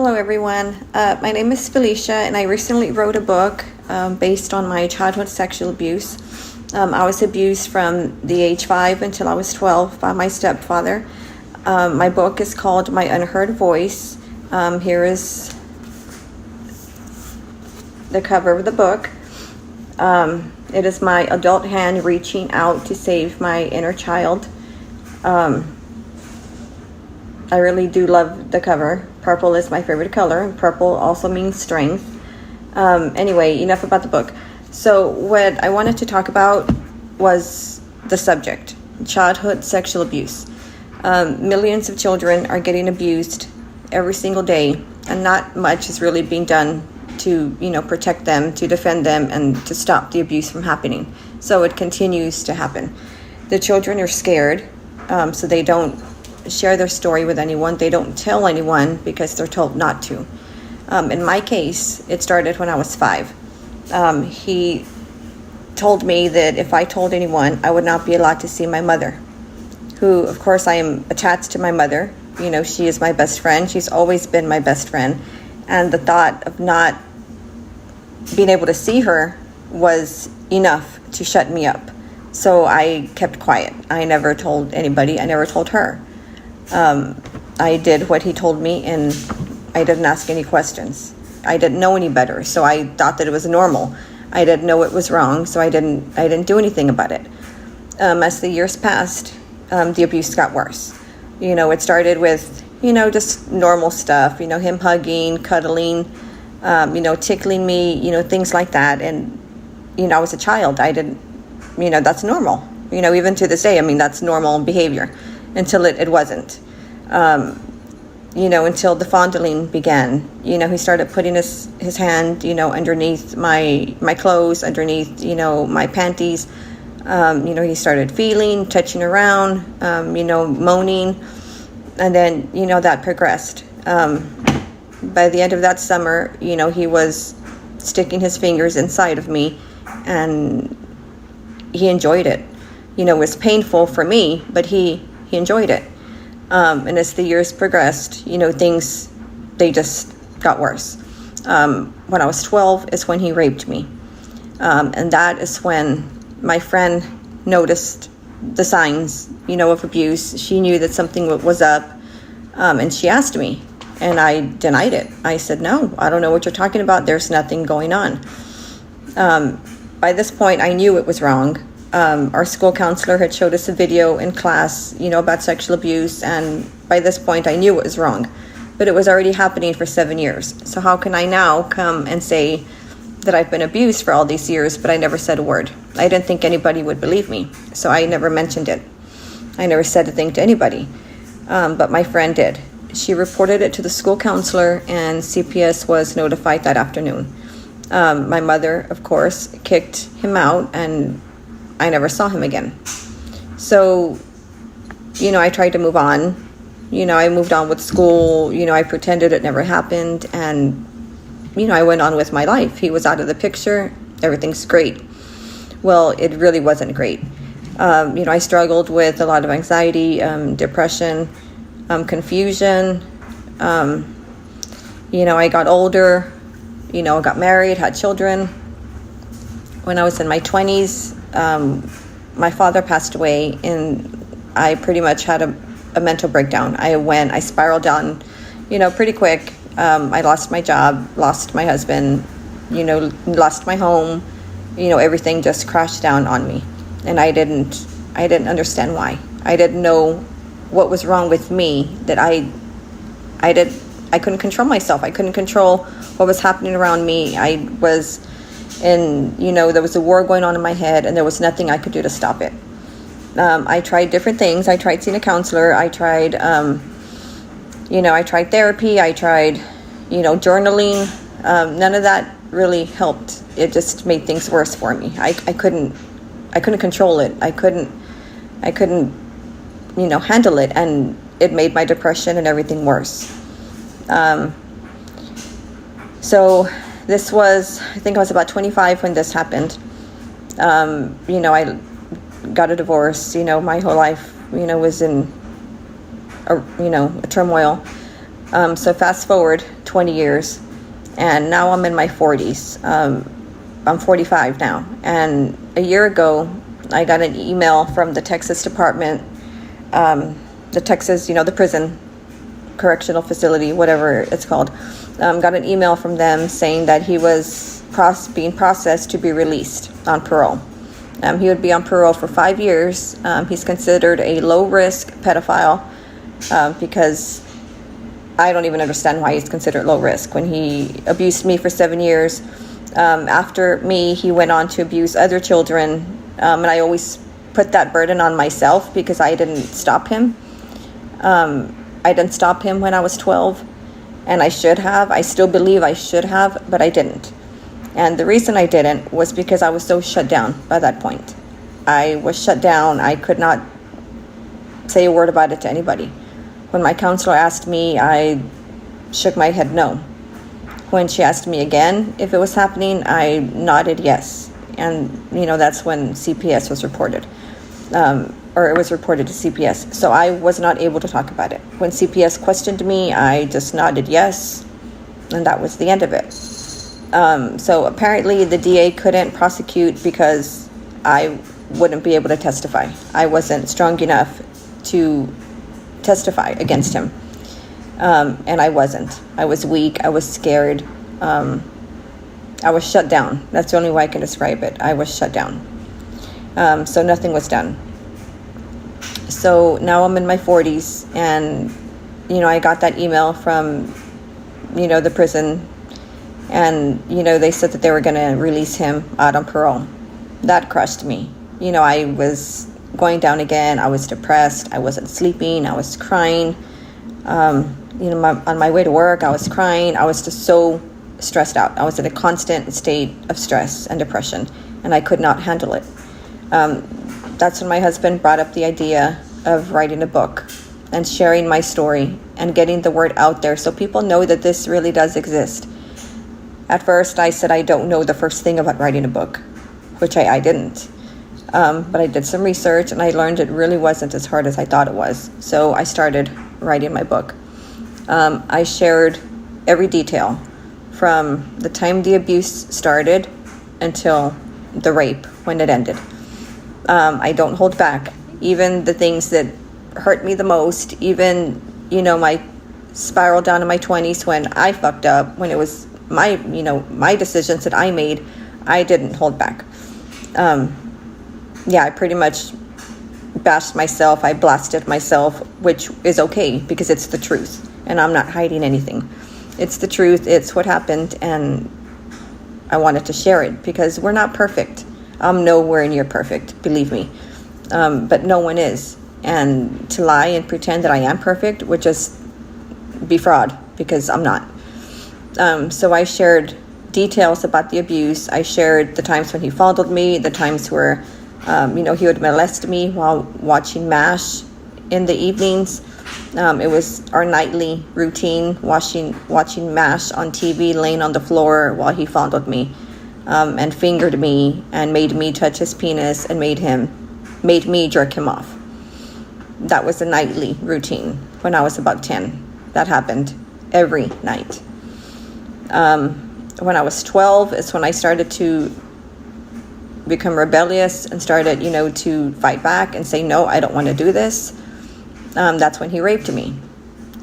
Hello everyone, my name is Felicia and I recently wrote a book based on my childhood sexual abuse. I was abused from the age 5 until I was 12 by my stepfather. My book is called My Unheard Voice. Here is the cover of the book. It is my adult hand reaching out to save my inner child. I really do love the cover. Purple is my favorite color. Purple also means strength. Anyway, enough about the book. So what I wanted to talk about was the subject, childhood sexual abuse. Millions of children are getting abused every single day, and not much is really being done to, protect them, to defend them, and to stop the abuse from happening. So it continues to happen. The children are scared, so they don't share their story with anyone. They don't tell anyone because they're told not to. In my case, it started when I was 5. He told me that if I told anyone, I would not be allowed to see my mother, who, of course, I am attached to my mother. She is my best friend. She's always been my best friend. And the thought of not being able to see her was enough to shut me up. So I kept quiet. I never told anybody. I never told her. I did what he told me, and I didn't ask any questions. I didn't know any better, so I thought that it was normal. I didn't know it was wrong, so I didn't do anything about it. As the years passed, the abuse got worse. It started with, just normal stuff, him hugging, cuddling, tickling me, things like that. And, I was a child. I didn't, that's normal. Even to this day, that's normal behavior. Until it wasn't, until the fondling began. He started putting his hand, underneath my clothes, underneath, my panties. He started feeling, touching around, moaning, and then, that progressed. By the end of that summer, he was sticking his fingers inside of me, and he enjoyed it. It was painful for me, but he enjoyed it. And as the years progressed, things, they just got worse. When I was 12 is when he raped me. And that is when my friend noticed the signs, of abuse. She knew that something was up. And she asked me, and I denied it. I said, no, I don't know what you're talking about. There's nothing going on. By this point, I knew it was wrong. Our school counselor had showed us a video in class, about sexual abuse, and by this point I knew it was wrong, but it was already happening for 7 years. So how can I now come and say that I've been abused for all these years, but I never said a word? I didn't think anybody would believe me, so I never mentioned it. I never said a thing to anybody, but my friend did. She reported it to the school counselor, and CPS was notified that afternoon. My mother, of course, kicked him out, and I never saw him again. So, I tried to move on. I moved on with school. I pretended it never happened. And, I went on with my life. He was out of the picture. Everything's great. Well, it really wasn't great. I struggled with a lot of anxiety, depression, confusion. I got older. I got married, had children. When I was in my 20s, my father passed away, and I pretty much had a mental breakdown. I spiraled down, pretty quick. I lost my job, lost my husband, lost my home. Everything just crashed down on me, and I didn't understand why. I didn't know what was wrong with me, that I couldn't control myself. I couldn't control what was happening around me. And, there was a war going on in my head, and there was nothing I could do to stop it. I tried different things. I tried seeing a counselor. I tried, I tried therapy. I tried, journaling. None of that really helped. It just made things worse for me. I couldn't control it. I couldn't, handle it, and it made my depression and everything worse. So this was, I think I was about 25 when this happened. I got a divorce. My whole life, was in a turmoil. So fast forward 20 years, and now I'm in my 40s. I'm 45 now, and a year ago, I got an email from the Texas Department, the Texas, the prison, correctional facility, whatever it's called. Got an email from them saying that he was being processed to be released on parole. He would be on parole for 5 years. He's considered a low-risk pedophile because I don't even understand why he's considered low risk. When he abused me for 7 years, after me, he went on to abuse other children, and I always put that burden on myself because I didn't stop him. I didn't stop him when I was 12, and I should have. I still believe I should have, but I didn't. And the reason I didn't was because I was so shut down by that point. I was shut down. I could not say a word about it to anybody. When my counselor asked me, I shook my head no. When she asked me again if it was happening, I nodded yes. And, that's when CPS was reported. Or it was reported to CPS. So I was not able to talk about it. When CPS questioned me, I just nodded yes. And that was the end of it. So apparently the DA couldn't prosecute because I wouldn't be able to testify. I wasn't strong enough to testify against him. And I wasn't. I was weak. I was scared. I was shut down. That's the only way I can describe it. I was shut down. So nothing was done. So now I'm in my 40s, and, I got that email from, the prison, and, they said that they were going to release him out on parole. That crushed me. I was going down again. I was depressed. I wasn't sleeping. I was crying. On my way to work, I was crying. I was just so stressed out. I was in a constant state of stress and depression, and I could not handle it. That's when my husband brought up the idea of writing a book and sharing my story and getting the word out there so people know that this really does exist. At first, I said I don't know the first thing about writing a book, which I didn't. But I did some research, and I learned it really wasn't as hard as I thought it was. So I started writing my book. I shared every detail from the time the abuse started until the rape, when it ended. I don't hold back. Even the things that hurt me the most, even, my spiral down in my 20s when I fucked up, when it was my decisions that I made, I didn't hold back. I pretty much bashed myself. I blasted myself, which is okay because it's the truth, and I'm not hiding anything. It's the truth. It's what happened, and I wanted to share it because we're not perfect. I'm nowhere near perfect, believe me. But no one is. And to lie and pretend that I am perfect would just be fraud, because I'm not. So I shared details about the abuse. I shared the times when he fondled me, the times where, he would molest me while watching MASH in the evenings. It was our nightly routine, watching MASH on TV, laying on the floor while he fondled me, and fingered me and made me touch his penis and made me jerk him off. That was a nightly routine when I was about 10. That happened every night. When I was 12 is when I started to become rebellious and started, to fight back and say, no, I don't want to do this. That's when he raped me.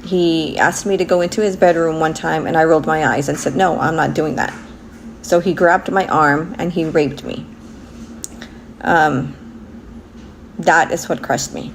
He asked me to go into his bedroom one time, and I rolled my eyes and said, no, I'm not doing that. So he grabbed my arm and he raped me. That is what crushed me.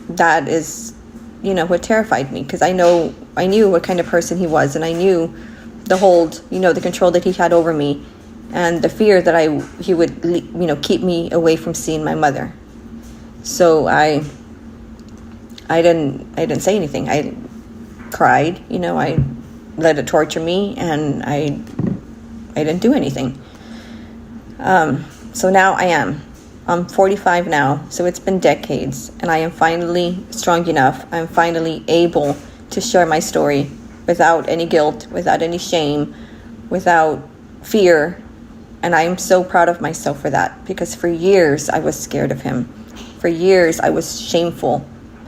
That is, what terrified me, because I knew what kind of person he was, and I knew the hold, the control that he had over me, and the fear that he would, keep me away from seeing my mother. So I didn't say anything. I cried, I let it torture me, and I didn't do anything. So now I'm 45 now, so it's been decades, and I am finally strong enough. I'm finally able to share my story without any guilt, without any shame, without fear. And I am so proud of myself for that, because for years I was scared of him. For years I was shameful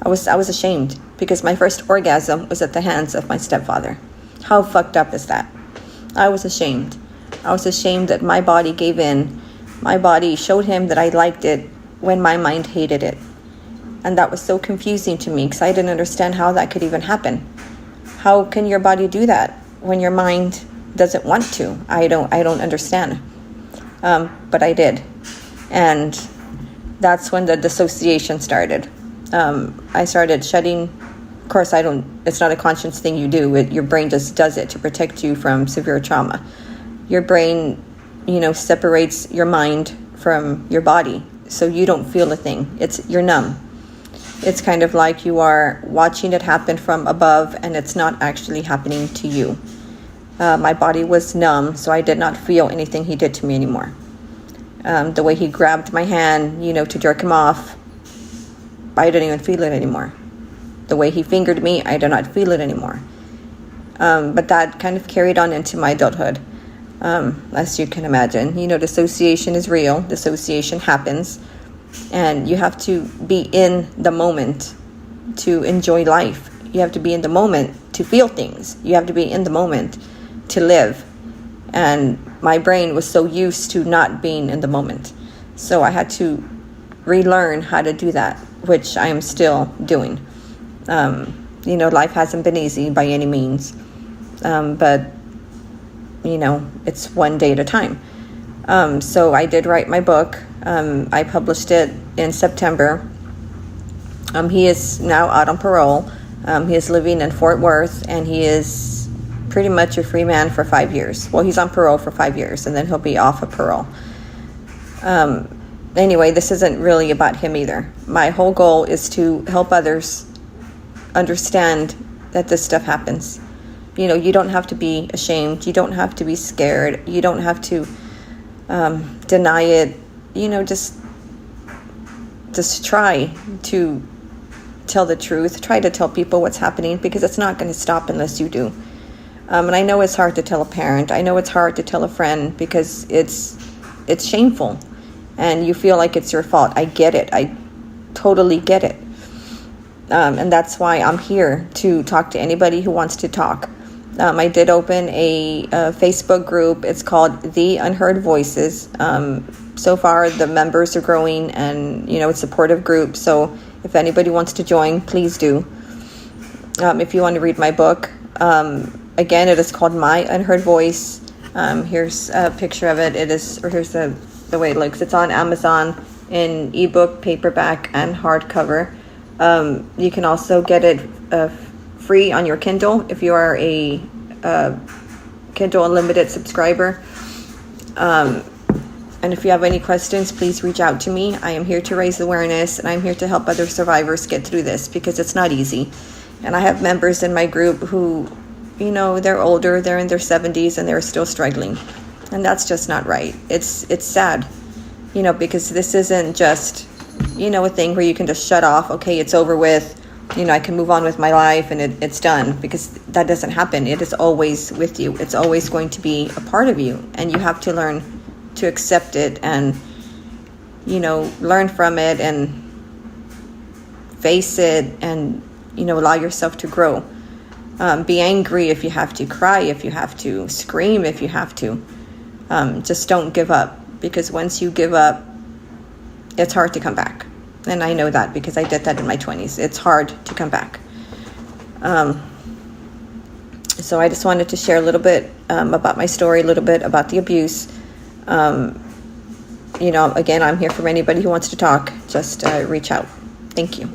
I was ashamed because my first orgasm was at the hands of my stepfather. How fucked up is that? I was ashamed. I was ashamed that my body gave in. My body showed him that I liked it when my mind hated it. And that was so confusing to me because I didn't understand how that could even happen. How can your body do that when your mind doesn't want to? I don't understand. But I did. And that's when the dissociation started. I started shedding. Of course, it's not a conscious thing you do. Your brain just does it to protect you from severe trauma. Your brain, separates your mind from your body. So you don't feel a thing. You're numb. It's kind of like you are watching it happen from above and it's not actually happening to you. My body was numb, so I did not feel anything he did to me anymore. The way he grabbed my hand, to jerk him off, I didn't even feel it anymore. The way he fingered me, I did not feel it anymore. But that kind of carried on into my adulthood. As you can imagine, dissociation is real. Dissociation happens. And you have to be in the moment to enjoy life. You have to be in the moment to feel things. You have to be in the moment to live. And my brain was so used to not being in the moment. So I had to relearn how to do that, which I am still doing. Life hasn't been easy by any means. But, it's one day at a time. So I did write my book. I published it in September. He is now out on parole. He is living in Fort Worth, and he is pretty much a free man for 5 years. Well, he's on parole for 5 years, and then he'll be off of parole. Anyway, this isn't really about him either. My whole goal is to help others understand that this stuff happens. You don't have to be ashamed. You don't have to be scared. You don't have to deny it. Just try to tell the truth. Try to tell people what's happening, because it's not going to stop unless you do. And I know it's hard to tell a parent. I know it's hard to tell a friend because it's shameful and you feel like it's your fault. I get it. I totally get it. And that's why I'm here to talk to anybody who wants to talk. I did open a Facebook group. It's called The Unheard Voices. So far, the members are growing, and it's a supportive group. So if anybody wants to join, please do. If you want to read my book, again, it is called My Unheard Voice. Here's a picture of it. Here's the way it looks. It's on Amazon in ebook, paperback, and hardcover. You can also get it free on your Kindle if you are a Kindle Unlimited subscriber. And if you have any questions, please reach out to me. I am here to raise awareness, and I'm here to help other survivors get through this, because it's not easy. And I have members in my group who, they're older, they're in their 70s, and they're still struggling. And that's just not right. It's sad, because this isn't just, a thing where you can just shut off. Okay, it's over with. I can move on with my life and it's done, because that doesn't happen. It is always with you. It's always going to be a part of you, and you have to learn to accept it and, learn from it and face it and, allow yourself to grow. Be angry if you have to, cry if you have to, scream if you have to. Just don't give up, because once you give up, it's hard to come back. And I know that because I did that in my 20s. It's hard to come back. So I just wanted to share a little bit about my story, a little bit about the abuse. Again, I'm here for anybody who wants to talk. Just reach out. Thank you.